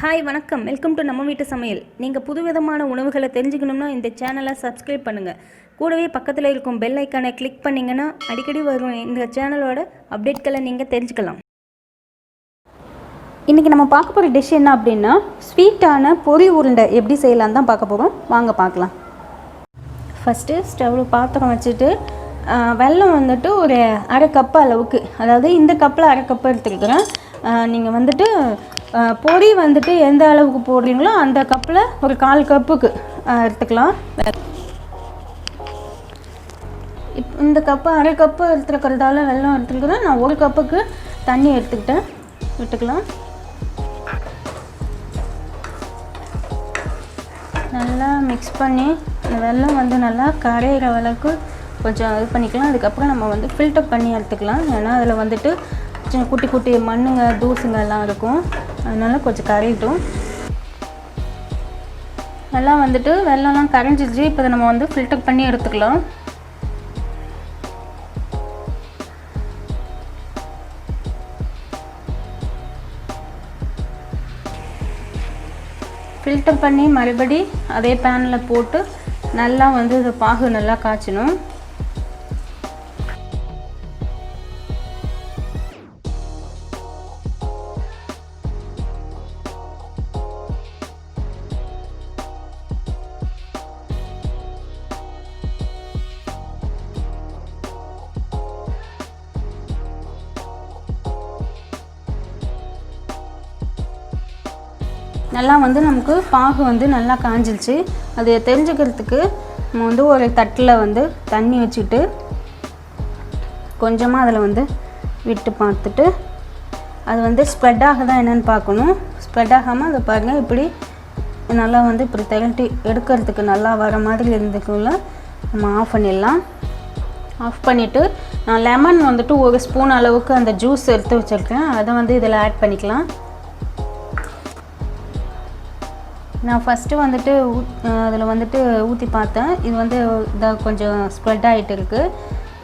Hi வணக்கம், welcome to நம்ம வீட்டு சமையல். நீங்கள் புதுவிதமான உணவுகளை தெரிஞ்சுக்கணும்னா இந்த சேனலை சப்ஸ்கிரைப் பண்ணுங்கள். கூடவே பக்கத்தில் இருக்கும் பெல் ஐக்கானை கிளிக் பண்ணிங்கன்னா அடிக்கடி வரும் இந்த சேனலோட அப்டேட்களை நீங்கள் தெரிஞ்சுக்கலாம். இன்றைக்கி நம்ம பார்க்க போகிற டிஷ் என்ன அப்படின்னா, ஸ்வீட்டான பொரி உருண்டை எப்படி செய்யலான்னு தான் பார்க்க போகிறோம். வாங்க பார்க்கலாம். ஃபஸ்ட்டு ஸ்டவ்வில் பாத்திரம் வச்சுட்டு வெல்லம் வந்துட்டு ஒரு அரை கப்பு அளவுக்கு, அதாவது இந்த கப்பில் அரை கப்பு எடுத்துருக்குறேன். நீங்கள் வந்துட்டு பொரி வந்துட்டு எந்த அளவுக்கு போடுறீங்களோ அந்த கப்பில் ஒரு 1/4 கப்புக்கு எடுத்துக்கலாம். இந்த கப்பு அரை கப்பு எடுத்துருக்கிறதால வெல்லம் எடுத்துருக்குறேன். நான் 1 கப்புக்கு தண்ணி எடுத்துக்கிட்டேன். விட்டுக்கலாம். நல்லா மிக்ஸ் பண்ணி இந்த வெல்லம் வந்து நல்லா கரையிற அளவுக்கு கொஞ்சம் இது பண்ணிக்கலாம். அதுக்கப்புறம் நம்ம வந்து ஃபில்டர் பண்ணி எடுத்துக்கலாம். ஏன்னா அதில் வந்துட்டு குட்டி குட்டி மண்ணுங்க தூசுங்க எல்லாம் இருக்கும். அதனால் கொஞ்சம் கரையிட்டும். நல்லா வந்துட்டு வெள்ளம்லாம் கரைஞ்சிச்சு. இப்போ நம்ம வந்து ஃபில்டர் பண்ணி எடுத்துக்கலாம். ஃபில்டர் பண்ணி மறுபடி அதே பேனில் போட்டு நல்லா வந்து இந்த பாகு நல்லா காய்ச்சணும். நல்லா வந்து நமக்கு பாகு வந்து நல்லா காஞ்சிருச்சு. அது தெரிஞ்சுக்கிறதுக்கு நம்ம வந்து ஒரு தட்டில் வந்து தண்ணி வச்சுக்கிட்டு கொஞ்சமாக அதில் வந்து விட்டு பார்த்துட்டு அது வந்து ஸ்ப்ரெட் ஆகுதா என்னென்னு பார்க்கணும். ஸ்ப்ரெட் ஆகாமல் அதை பாருங்கள், இப்படி நல்லா வந்து இப்படி திரட்டி எடுக்கிறதுக்கு நல்லா வர மாதிரி இருந்துக்குள்ள நம்ம ஆஃப் பண்ணிடலாம். ஆஃப் பண்ணிவிட்டு நான் லெமன் வந்துட்டு 1 ஸ்பூன் அளவுக்கு அந்த ஜூஸ் எடுத்து வச்சுருக்கேன். அதை வந்து இதில் ஆட் பண்ணிக்கலாம். நான் ஃபஸ்ட்டு வந்துட்டு அதில் வந்துட்டு ஊற்றி பார்த்தேன். இது வந்து இதாக கொஞ்சம் ஸ்ப்ரெட் ஆகிட்டு இருக்குது.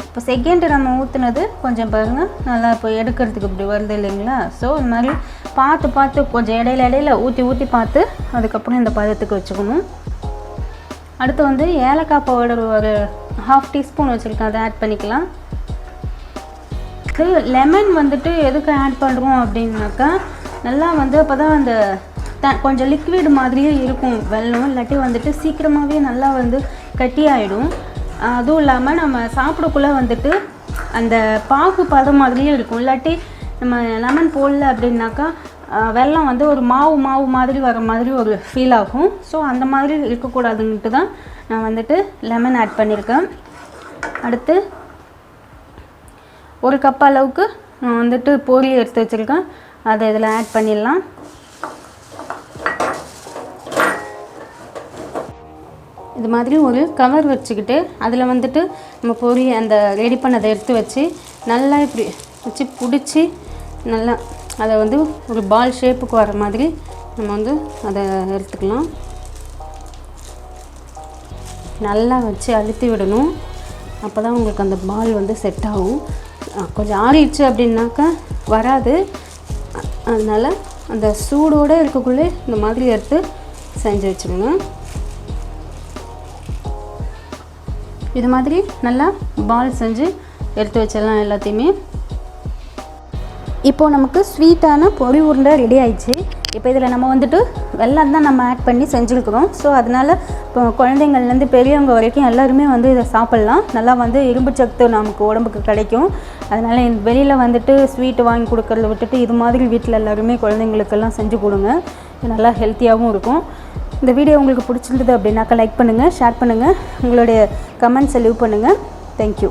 இப்போ செகண்டு நம்ம ஊற்றுனது கொஞ்சம் பாருங்கள் நல்லா இப்போ எடுக்கிறதுக்கு இப்படி வருது இல்லைங்களா. ஸோ இந்த மாதிரி பார்த்து கொஞ்சம் இடையில ஊற்றி பார்த்து அதுக்கப்புறம் இந்த பதத்துக்கு வச்சுக்கணும். அடுத்து வந்து ஏலக்காய் பவுடர் ஒரு 1/2 டீஸ்பூன் வச்சுருக்கேன். அதை ஆட் பண்ணிக்கலாம். இது லெமன் வந்துட்டு எதுக்கு ஆட் பண்ணுறோம் அப்படின்னாக்கா, நல்லா வந்து அப்போ தான் அந்த கொஞ்சம் லிக்விட் மாதிரியே இருக்கும் வெல்லம். இல்லாட்டி வந்துட்டு சீக்கிரமாகவே நல்லா வந்து கட்டி ஆகிடும். அதுவும் இல்லாமல் நம்ம சாப்பிடக்குள்ளே வந்துட்டு அந்த பாகு பதம் மாதிரியே இருக்கும். இல்லாட்டி நம்ம லெமன் போடல அப்படின்னாக்கா வெல்லம் வந்து ஒரு மாவு மாதிரி வர மாதிரி ஒரு ஃபீல் ஆகும். ஸோ அந்த மாதிரி இருக்கக்கூடாதுன்ட்டு தான் நான் வந்துட்டு லெமன் ஆட் பண்ணியிருக்கேன். அடுத்து 1 கப் அளவுக்கு நான் வந்துட்டு பொரி எடுத்து வச்சுருக்கேன். அதை இதில் ஆட் பண்ணிடலாம். இது மாதிரி ஒரு கவர் வச்சுக்கிட்டு அதில் வந்துட்டு நம்ம பொரி அந்த ரெடி பண்ணதை எடுத்து வச்சு நல்லா இப்படி வச்சு பிடிச்சி நல்லா அதை வந்து ஒரு பால் ஷேப்புக்கு வர மாதிரி நம்ம வந்து அதை எடுத்துக்கலாம். நல்லா வச்சு அழுத்தி விடணும். அப்போ தான் உங்களுக்கு அந்த பால் வந்து செட் ஆகும். கொஞ்சம் ஆறிடுச்சு அப்படின்னாக்கா வராது. அதனால் அந்த சூடோடு இருக்கக்குள்ளே இந்த மாதிரி எடுத்து செஞ்சு வச்சுக்கோங்க. இது மாதிரி நல்லா பால் செஞ்சு எடுத்து வச்சிடலாம் எல்லாத்தையுமே. இப்போது நமக்கு ஸ்வீட்டான பொரி உருண்டை ரெடி ஆயிடுச்சு. இப்போ இதில் நம்ம வந்துட்டு வெல்லம் தான் நம்ம ஆட் பண்ணி செஞ்சுருக்குறோம். ஸோ அதனால் இப்போ குழந்தைங்கள்லேருந்து பெரியவங்க வரைக்கும் எல்லாருமே வந்து இதை சாப்பிட்லாம். நல்லா வந்து இரும்பு சத்து நமக்கு உடம்புக்கு கிடைக்கும். அதனால் வெளியில் வந்துட்டு ஸ்வீட்டு வாங்கி கொடுக்கறத விட்டுட்டு இது மாதிரி வீட்டில் எல்லாருமே குழந்தைங்களுக்கெல்லாம் செஞ்சு கொடுங்க. இது நல்லா ஹெல்த்தியாகவும் இருக்கும். இந்த வீடியோ உங்களுக்கு பிடிச்சிருந்தது அப்படின்னாக்கா லைக் பண்ணுங்கள், ஷேர் பண்ணுங்கள், உங்களுடைய கமெண்ட்ஸை லீவ் பண்ணுங்கள். தேங்க்யூ.